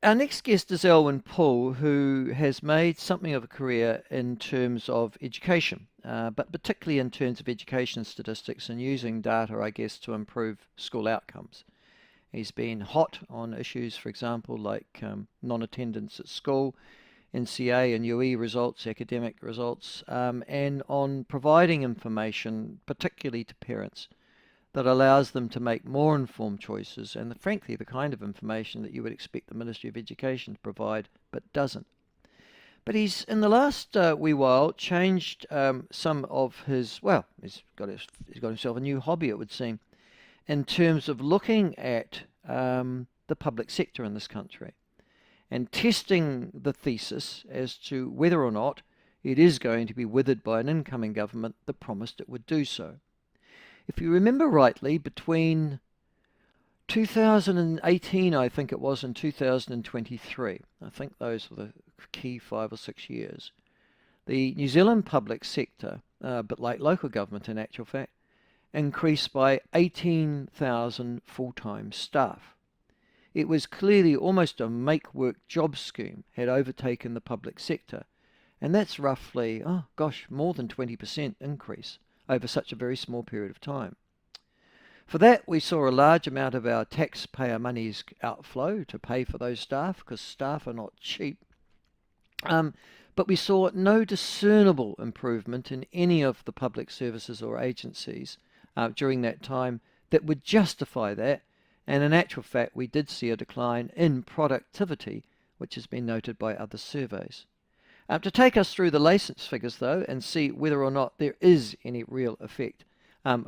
Our next guest is Alwyn Poole, who has made something of a career in terms of education, but particularly in terms of education statistics and using data, I guess, to improve school outcomes. He's been hot on issues, for example, like non-attendance at school, NCA and UE results, academic results, and on providing information, particularly to parents, that allows them to make more informed choices and, frankly, the kind of information that you would expect the Ministry of Education to provide, but doesn't. But he's, in the last wee while, changed some of his, well, he's got himself a new hobby, it would seem, in terms of looking at the public sector in this country and testing the thesis as to whether or not it is going to be withered by an incoming government that promised it would do so. If you remember rightly, between 2018, I think it was, and 2023, I think those were the key 5 or 6 years, the New Zealand public sector, but like local government in actual fact, increased by 18,000 full-time staff. It was clearly almost a make-work job scheme had overtaken the public sector, and that's roughly, oh gosh, more than 20% increase over such a very small period of time. For that, we saw a large amount of our taxpayer monies outflow to pay for those staff, because staff are not cheap. But we saw no discernible improvement in any of the public services or agencies during that time that would justify that. And in actual fact, we did see a decline in productivity, which has been noted by other surveys. To take us through the licence figures, though, and see whether or not there is any real effect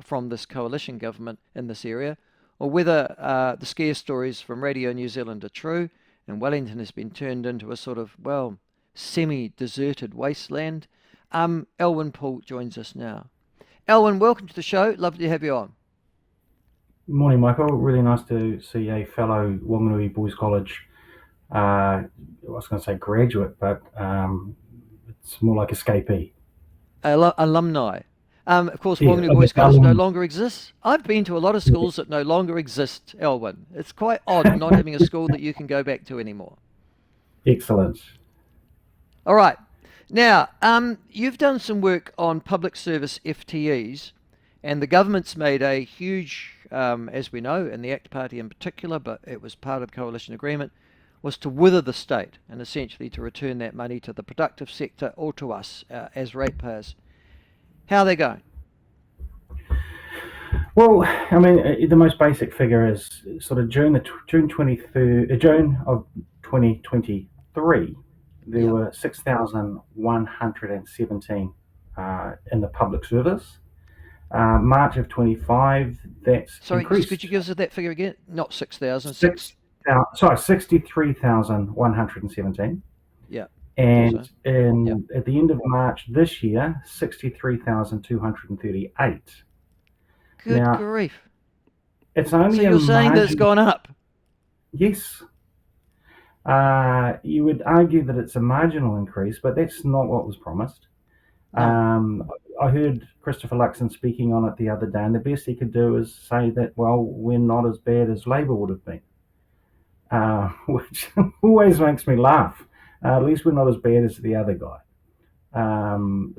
from this coalition government in this area, or whether the scare stories from Radio New Zealand are true, and Wellington has been turned into a sort of, well, semi-deserted wasteland. Alwyn Poole joins us now. Alwyn, welcome to the show. Lovely to have you on. Good morning, Michael. Really nice to see a fellow Wanganui Boys College, I was going to say graduate, but it's more like escapee. Alumni. Of course, Yeah, Wanganui Boys College no alum. longer exists. I've been to a lot of schools that no longer exist, Alwyn. It's quite odd not having a school that you can go back to anymore. Excellent. All right. Now, you've done some work on public service FTEs, and the government's made a huge, as we know, and the ACT Party in particular, but it was part of coalition agreement, was to wither the state and essentially to return that money to the productive sector or to us as ratepayers. How are they going? Well, I mean, the most basic figure is sort of June of 2023. There Yeah. were 6,117 in the public service. March of 25, that's Sorry, just could you increased. give us that figure again? Not 6,000, Six, sorry, 63,117. Yeah, thought And so. Yeah. at the end of March this year, 63,238. Good Now, grief. it's So only a you're saying that it's margin. gone up? Yes, you would argue that it's a marginal increase, but that's not what was promised. No. Um, I heard Christopher Luxon speaking on it the other day, and the best he could do is say that, well, we're not as bad as Labor would have been, which always makes me laugh. At least we're not as bad as the other guy.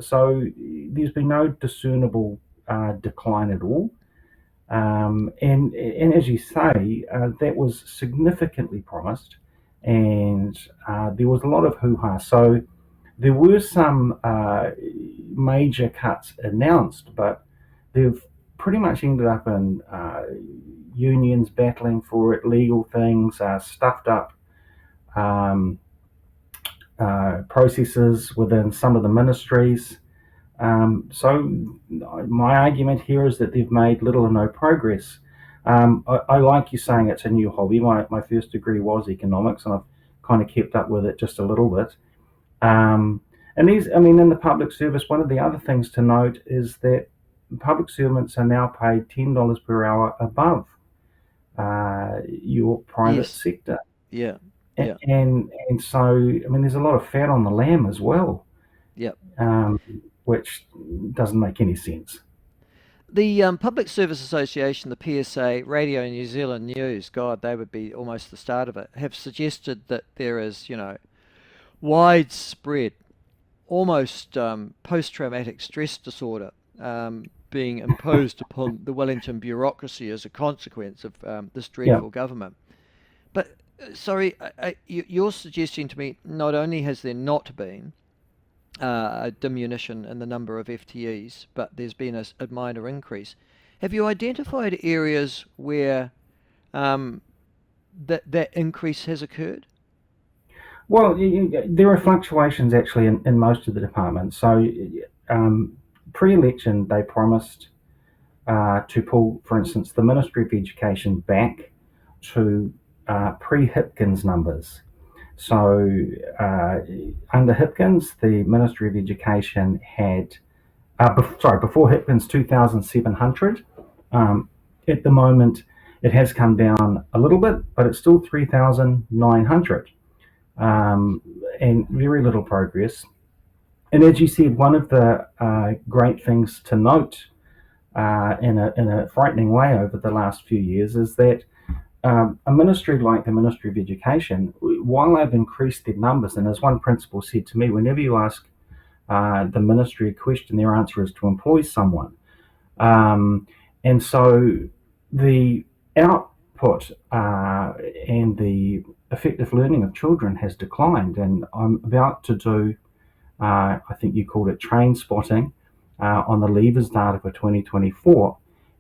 So there's been no discernible decline at all. And as you say, that was significantly promised, and there was a lot of hoo-ha. So there were some major cuts announced, but they've pretty much ended up in unions battling for it, legal things, stuffed up um, processes within some of the ministries. So my argument here is that they've made little or no progress. I like you saying it's a new hobby. My first degree was economics, and I've kind of kept up with it just a little bit. Um, and I mean, in the public service, one of the other things to note is that public servants are now paid $10 per hour above your private Yes. sector. Yeah. And, Yeah. and so, I mean, there's a lot of fat on the lamb as well, Yeah. um, which doesn't make any sense. The Public Service Association, the PSA, Radio New Zealand News, God, they would be almost the start of it, have suggested that there is, widespread, almost post-traumatic stress disorder being imposed upon the Wellington bureaucracy as a consequence of this Yeah. dreadful government. But sorry, you're suggesting to me not only has there not been a diminution in the number of FTEs, but there's been a minor increase. Have you identified areas where that increase has occurred? Well, there are fluctuations actually in most of the departments. So, pre-election, they promised to pull, for instance, the Ministry of Education back to pre-Hipkins numbers. So, under Hipkins, the Ministry of Education had, before Hipkins, 2,700. At the moment, it has come down a little bit, but it's still 3,900. And very little progress. And as you said, one of the great things to note in a frightening way over the last few years is that a ministry like the Ministry of Education, while they've increased their numbers, and as one principal said to me, whenever you ask the ministry a question, their answer is to employ someone. And so the output and the effective learning of children has declined. And I'm about to do, I think you called it train spotting, on the Levers data for 2024.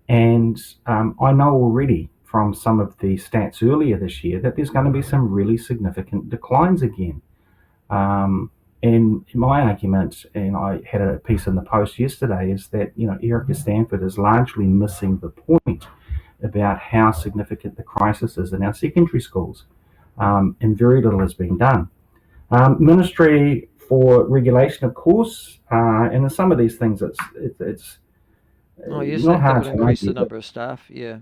And I know already from some of the stats earlier this year that there's going to be some really significant declines again. And my argument, and I had a piece in the Post yesterday, is that Erica Stanford is largely missing the point about how significant the crisis is in our secondary schools, and very little has been done. Ministry for Regulation, of course, and in some of these things, it's Oh, yes, not that hard would to increase the argue. number of staff. Yeah.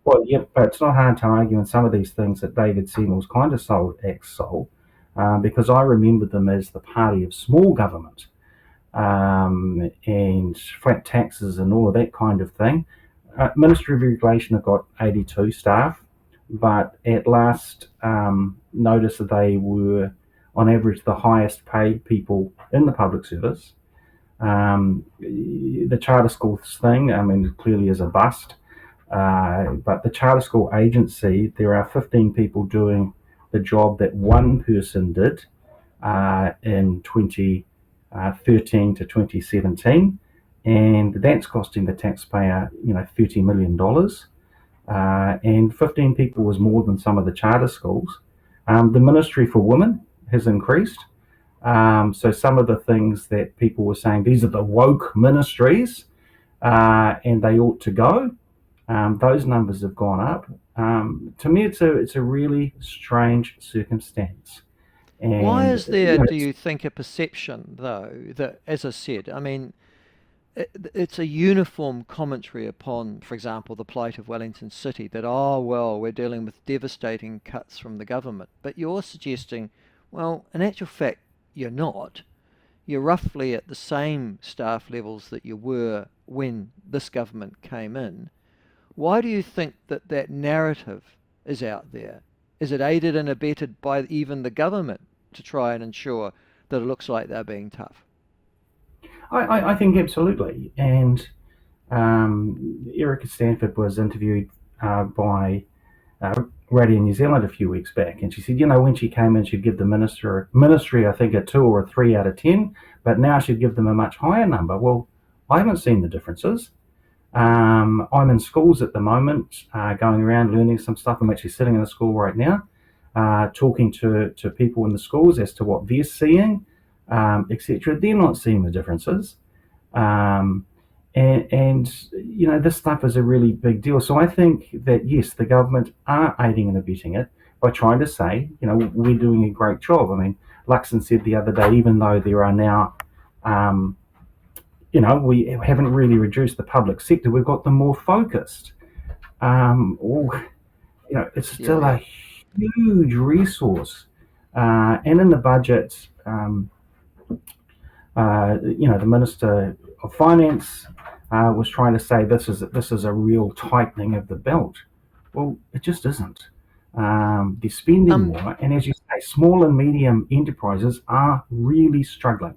Well, yeah, but it's not hard to argue in some of these things that David Seymour's kind of sold, because I remember them as the party of small government, and flat taxes and all of that kind of thing. Ministry of Regulation have got 82 staff, but at last notice that they were, on average, the highest paid people in the public service. The charter schools thing, I mean, clearly is a bust. But the charter school agency, there are 15 people doing the job that one person did in 2013 to 2017, and that's costing the taxpayer, $30 million. And 15 people was more than some of the charter schools. The Ministry for Women has increased. So some of the things that people were saying, these are the woke ministries, and they ought to go. Those numbers have gone up. To me, it's a really strange circumstance. Why And is there, do you think, a perception, though, that, as I said, I mean, it's a uniform commentary upon, for example, the plight of Wellington City, that, oh, well, we're dealing with devastating cuts from the government. But you're suggesting, well, in actual fact, you're not. You're roughly at the same staff levels that you were when this government came in. Why do you think that narrative is out there? Is it aided and abetted by even the government to try and ensure that it looks like they're being tough? I think absolutely. And Erica Stanford was interviewed by Radio New Zealand a few weeks back, and she said, when she came in, she'd give the ministry, I think, a 2 or a 3 out of 10, but now she'd give them a much higher number. Well, I haven't seen the differences. I'm in schools at the moment, going around learning some stuff. I'm actually sitting in a school right now, talking to people in the schools as to what they're seeing, etc. They're not seeing the differences. And this stuff is a really big deal. So I think that, yes, the government are aiding and abetting it by trying to say, we're doing a great job. I mean, Luxon said the other day, even though there are now, we haven't really reduced the public sector, we've got them more focused. It's still a huge resource. And in the budget, the Minister of Finance was trying to say this is a real tightening of the belt. Well, it just isn't. They're spending Um, more, and as you say, small and medium enterprises are really struggling.